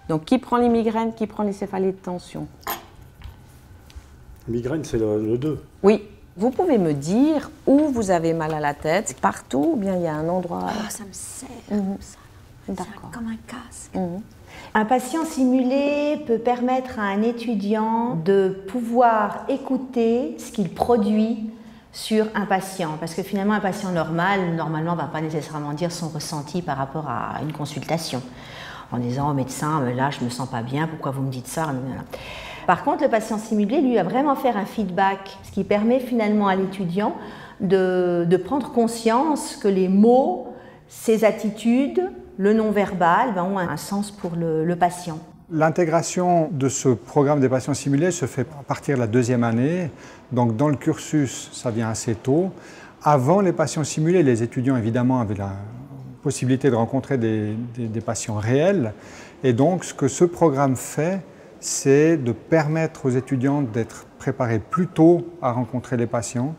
Donc, qui prend les migraines, qui prend les céphalées de tension? Migraine, c'est le 2. Oui. Vous pouvez me dire où vous avez mal à la tête, partout, ou bien il y a un endroit... Ah, ça me serre comme ça. D'accord. Comme un casque. Un patient simulé peut permettre à un étudiant de pouvoir écouter ce qu'il produit sur un patient. Parce que finalement, un patient normalement, ne va pas nécessairement dire son ressenti par rapport à une consultation. En disant au médecin, là, je ne me sens pas bien, pourquoi vous me dites ça? Par contre, le patient simulé, lui, va vraiment faire un feedback, ce qui permet finalement à l'étudiant de prendre conscience que les mots, ses attitudes, le non-verbal ont un sens pour le patient. L'intégration de ce programme des patients simulés se fait à partir de la 2e année. Donc dans le cursus, ça vient assez tôt. Avant les patients simulés, les étudiants évidemment avaient la possibilité de rencontrer des patients réels. Et donc ce que ce programme fait, c'est de permettre aux étudiants d'être préparés plus tôt à rencontrer les patients,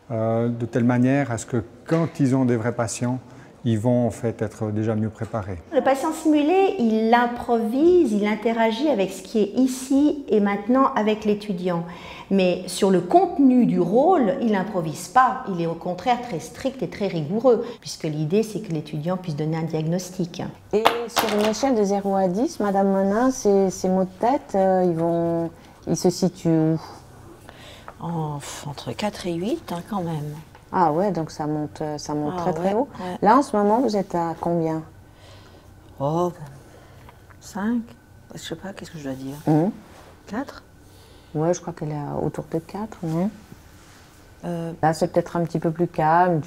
de telle manière à ce que quand ils ont des vrais patients, ils vont en fait être déjà mieux préparés. Le patient simulé, il improvise, il interagit avec ce qui est ici et maintenant avec l'étudiant. Mais sur le contenu du rôle, il n'improvise pas. Il est au contraire très strict et très rigoureux, puisque l'idée, c'est que l'étudiant puisse donner un diagnostic. Et sur une échelle de 0 à 10, Madame Menin, ces maux de tête, ils se situent où? Entre 4 et 8, quand même. Ah ouais, donc ça monte très haut. Ouais. Là, en ce moment, vous êtes à combien? 5. Je sais pas, qu'est-ce que je dois dire? 4? Ouais, je crois qu'elle est autour de 4, non? Là, c'est peut-être un petit peu plus calme.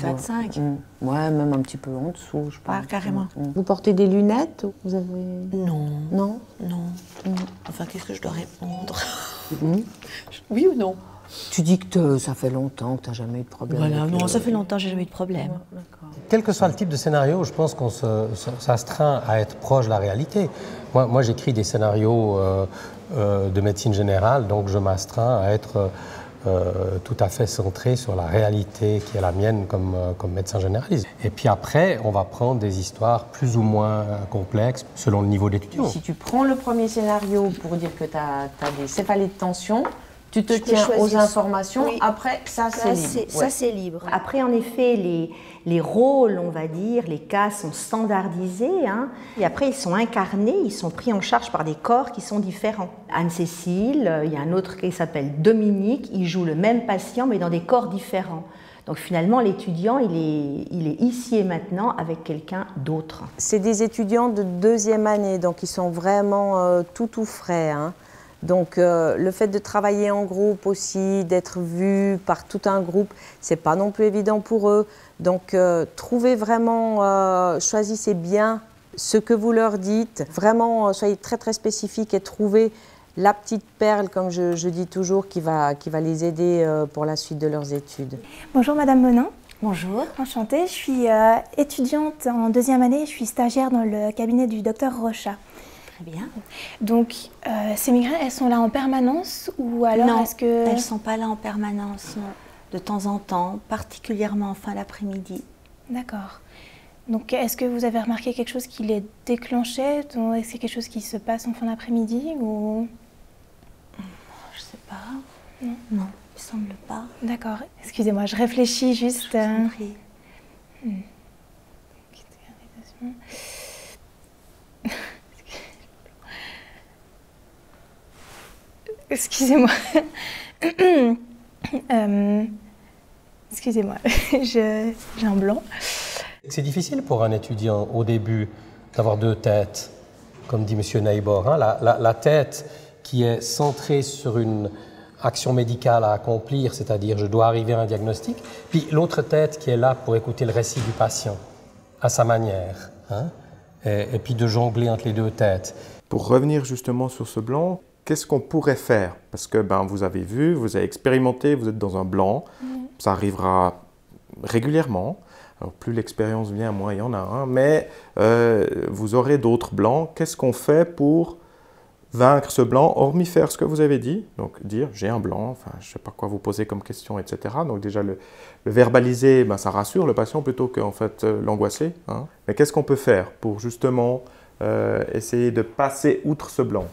4, 5. Ouais, même un petit peu en dessous, je pense. Ah, carrément. Vous portez des lunettes? Vous avez... Non. Non? Non. Enfin, qu'est-ce que je dois répondre? Oui ou non? Tu dis que ça fait longtemps que tu n'as jamais eu de problème. Voilà, non, ça fait longtemps que j'ai jamais eu de problème. Quel que soit le type de scénario, je pense qu'on s'astreint à être proche de la réalité. Moi j'écris des scénarios de médecine générale, donc je m'astreins à être tout à fait centré sur la réalité qui est la mienne comme médecin généraliste. Et puis après, on va prendre des histoires plus ou moins complexes selon le niveau d'étudiant. Si tu prends le premier scénario pour dire que tu as des céphalées de tension, tu te tiens aux informations, oui. Après, ça c'est libre. Ça c'est libre. Après, en effet, les rôles, on va dire, les cas sont standardisés, et après ils sont incarnés, ils sont pris en charge par des corps qui sont différents. Anne-Cécile, il y a un autre qui s'appelle Dominique, il joue le même patient mais dans des corps différents. Donc finalement, l'étudiant, il est ici et maintenant avec quelqu'un d'autre. C'est des étudiants de 2e année, donc ils sont vraiment tout frais. Donc le fait de travailler en groupe aussi, d'être vu par tout un groupe, c'est pas non plus évident pour eux. Donc trouvez vraiment, choisissez bien ce que vous leur dites, vraiment soyez très spécifique et trouvez la petite perle, comme je dis toujours, qui va les aider pour la suite de leurs études. Bonjour Madame Menin. Bonjour. Enchantée, je suis étudiante en 2e année, je suis stagiaire dans le cabinet du docteur Rochat. Bien. Donc, ces migraines, elles sont là en permanence ou alors est-ce que... Non, elles ne sont pas là en permanence, non. De temps en temps, particulièrement en fin d'après-midi. D'accord. Donc, est-ce que vous avez remarqué quelque chose qui les déclenchait? Est-ce que c'est quelque chose qui se passe en fin d'après-midi ou... Je sais pas. Non, il ne semble pas. D'accord. Excusez-moi, je réfléchis juste... Je vous en prie. Excusez-moi. Excusez-moi, j'ai un blanc. C'est difficile pour un étudiant au début d'avoir 2 têtes, comme dit M. Neibor. La tête qui est centrée sur une action médicale à accomplir, c'est-à-dire je dois arriver à un diagnostic, puis l'autre tête qui est là pour écouter le récit du patient à sa manière, et puis de jongler entre les 2 têtes. Pour revenir justement sur ce blanc, qu'est-ce qu'on pourrait faire? Parce que vous avez vu, vous avez expérimenté, vous êtes dans un blanc, ça arrivera régulièrement. Alors plus l'expérience vient, moins il y en a, mais vous aurez d'autres blancs. Qu'est-ce qu'on fait pour vaincre ce blanc, hormis faire ce que vous avez dit? Donc dire j'ai un blanc, enfin je ne sais pas quoi vous poser comme question, etc. Donc déjà le verbaliser, ça rassure le patient plutôt qu'en fait l'angoisser. Mais qu'est-ce qu'on peut faire pour justement essayez de passer outre ce blanc.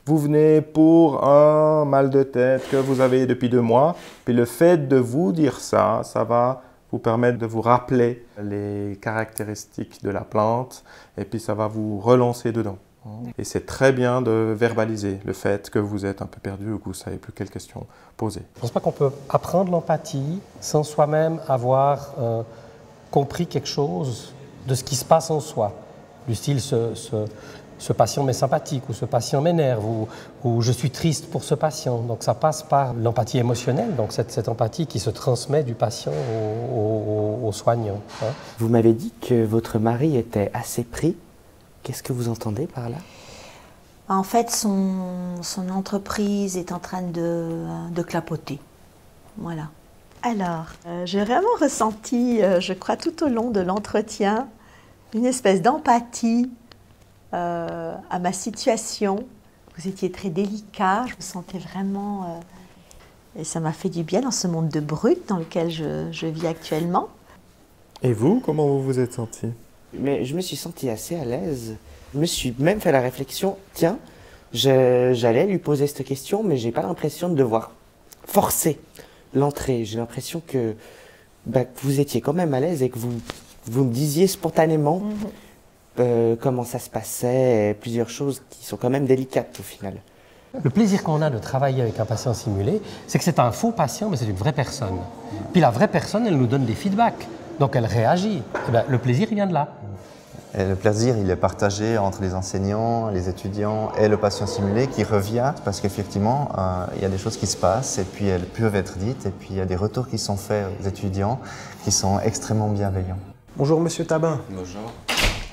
Vous venez pour un mal de tête que vous avez depuis 2 mois, puis le fait de vous dire ça, ça va vous permettre de vous rappeler les caractéristiques de la plante, et puis ça va vous relancer dedans. Et c'est très bien de verbaliser le fait que vous êtes un peu perdu ou que vous ne savez plus quelle question poser. Je ne pense pas qu'on peut apprendre l'empathie sans soi-même avoir compris quelque chose de ce qui se passe en soi. Du style, ce patient m'est sympathique, ou ce patient m'énerve, ou je suis triste pour ce patient. Donc ça passe par l'empathie émotionnelle, donc cette empathie qui se transmet du patient au soignant. Hein. Vous m'avez dit que votre mari était assez pris. Qu'est-ce que vous entendez par là? En fait, son entreprise est en train de clapoter. Voilà. Alors, j'ai vraiment ressenti, je crois, tout au long de l'entretien, une espèce d'empathie à ma situation. Vous étiez très délicat, je me sentais vraiment... et ça m'a fait du bien dans ce monde de brut dans lequel je vis actuellement. Et vous, comment vous vous êtes senti? Mais je me suis sentie assez à l'aise. Je me suis même fait la réflexion, tiens, j'allais lui poser cette question, mais j'ai pas l'impression de devoir forcer l'entrée. J'ai l'impression que vous étiez quand même à l'aise et que vous me disiez spontanément comment ça se passait, plusieurs choses qui sont quand même délicates au final. Le plaisir qu'on a de travailler avec un patient simulé, c'est que c'est un faux patient, mais c'est une vraie personne. Puis la vraie personne, elle nous donne des feedbacks, donc elle réagit. Et bien, le plaisir, il vient de là. Et le plaisir, il est partagé entre les enseignants, les étudiants et le patient simulé qui revient parce qu'effectivement, il y a des choses qui se passent et puis elles peuvent être dites et puis il y a des retours qui sont faits aux étudiants qui sont extrêmement bienveillants. Bonjour Monsieur Tabin. Bonjour.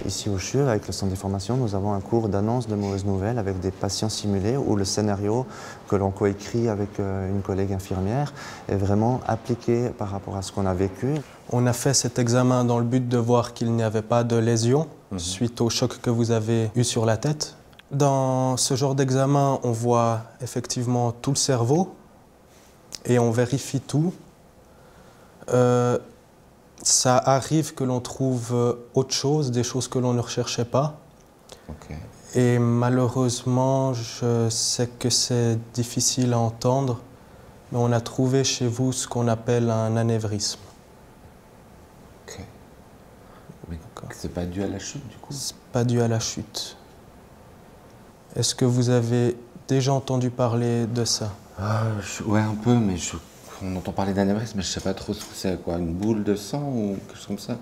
Ici au CHUR, avec le centre de formation, nous avons un cours d'annonce de mauvaises nouvelles avec des patients simulés où le scénario que l'on coécrit avec une collègue infirmière est vraiment appliqué par rapport à ce qu'on a vécu. On a fait cet examen dans le but de voir qu'il n'y avait pas de lésion suite au choc que vous avez eu sur la tête. Dans ce genre d'examen, on voit effectivement tout le cerveau et on vérifie tout. Ça arrive que l'on trouve autre chose, des choses que l'on ne recherchait pas. Okay. Et malheureusement, je sais que c'est difficile à entendre, mais on a trouvé chez vous ce qu'on appelle un anévrisme. Ok. Mais c'est pas dû à la chute, du coup? C'est pas dû à la chute. Est-ce que vous avez déjà entendu parler de ça? Ouais, un peu, mais on entend parler d'anévrisme, mais je sais pas trop ce que c'est, quoi. Une boule de sang ou quelque chose comme ça?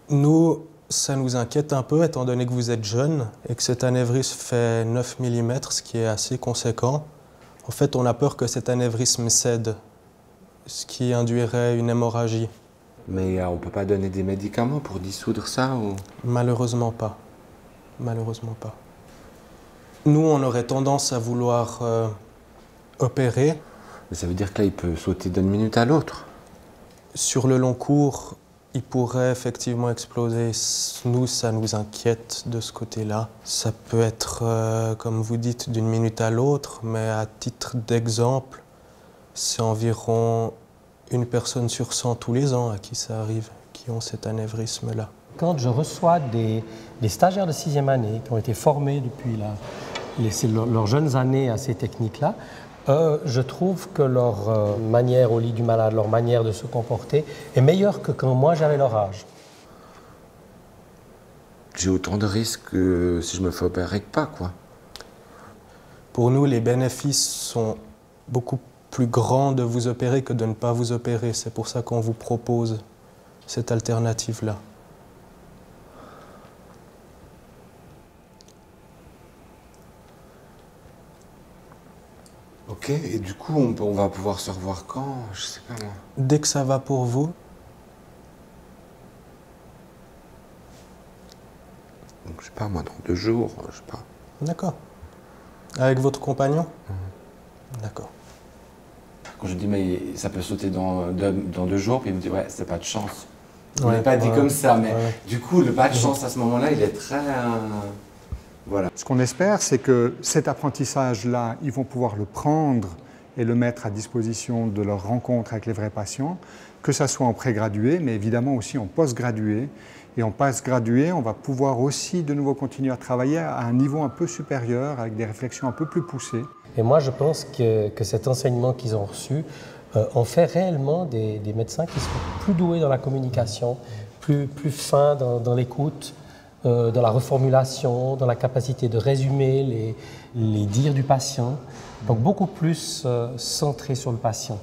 Nous, ça nous inquiète un peu, étant donné que vous êtes jeune et que cet anévrisme fait 9 mm, ce qui est assez conséquent. En fait, on a peur que cet anévrisme cède, ce qui induirait une hémorragie. Mais on peut pas donner des médicaments pour dissoudre ça ou... Malheureusement pas. Malheureusement pas. Nous, on aurait tendance à vouloir opérer. Mais ça veut dire que là, il peut sauter d'une minute à l'autre? Sur le long cours, il pourrait effectivement exploser. Nous, ça nous inquiète de ce côté-là. Ça peut être, comme vous dites, d'une minute à l'autre, mais à titre d'exemple, c'est environ 1 personne sur 100 tous les ans à qui ça arrive, qui ont cet anévrisme-là. Quand je reçois des stagiaires de 6e année qui ont été formés depuis leurs jeunes années à ces techniques-là, je trouve que leur manière au lit du malade, leur manière de se comporter est meilleure que quand moi j'avais leur âge. J'ai autant de risques que si je me fais opérer que pas, quoi. Pour nous, les bénéfices sont beaucoup plus grands de vous opérer que de ne pas vous opérer. C'est pour ça qu'on vous propose cette alternative-là. Ok, et du coup, on va pouvoir se revoir quand? Je sais pas moi. Dès que ça va pour vous. Donc, je sais pas moi, dans 2 jours, je sais pas. D'accord. Avec votre compagnon? D'accord. Quand je dis, mais ça peut sauter dans 2 jours, puis il me dit, ouais, c'est pas de chance. Il Ouais, n'est pas dit comme ça, mais ouais. du coup, le pas de chance à ce moment-là, il est très... voilà. Ce qu'on espère, c'est que cet apprentissage-là, ils vont pouvoir le prendre et le mettre à disposition de leur rencontre avec les vrais patients, que ce soit en pré-gradué, mais évidemment aussi en post-gradué. Et en post-gradué, on va pouvoir aussi de nouveau continuer à travailler à un niveau un peu supérieur, avec des réflexions un peu plus poussées. Et moi, je pense que cet enseignement qu'ils ont reçu en fait réellement des médecins qui sont plus doués dans la communication, plus fins dans l'écoute, dans la reformulation, dans la capacité de résumer les dires du patient, donc beaucoup plus centrés sur le patient.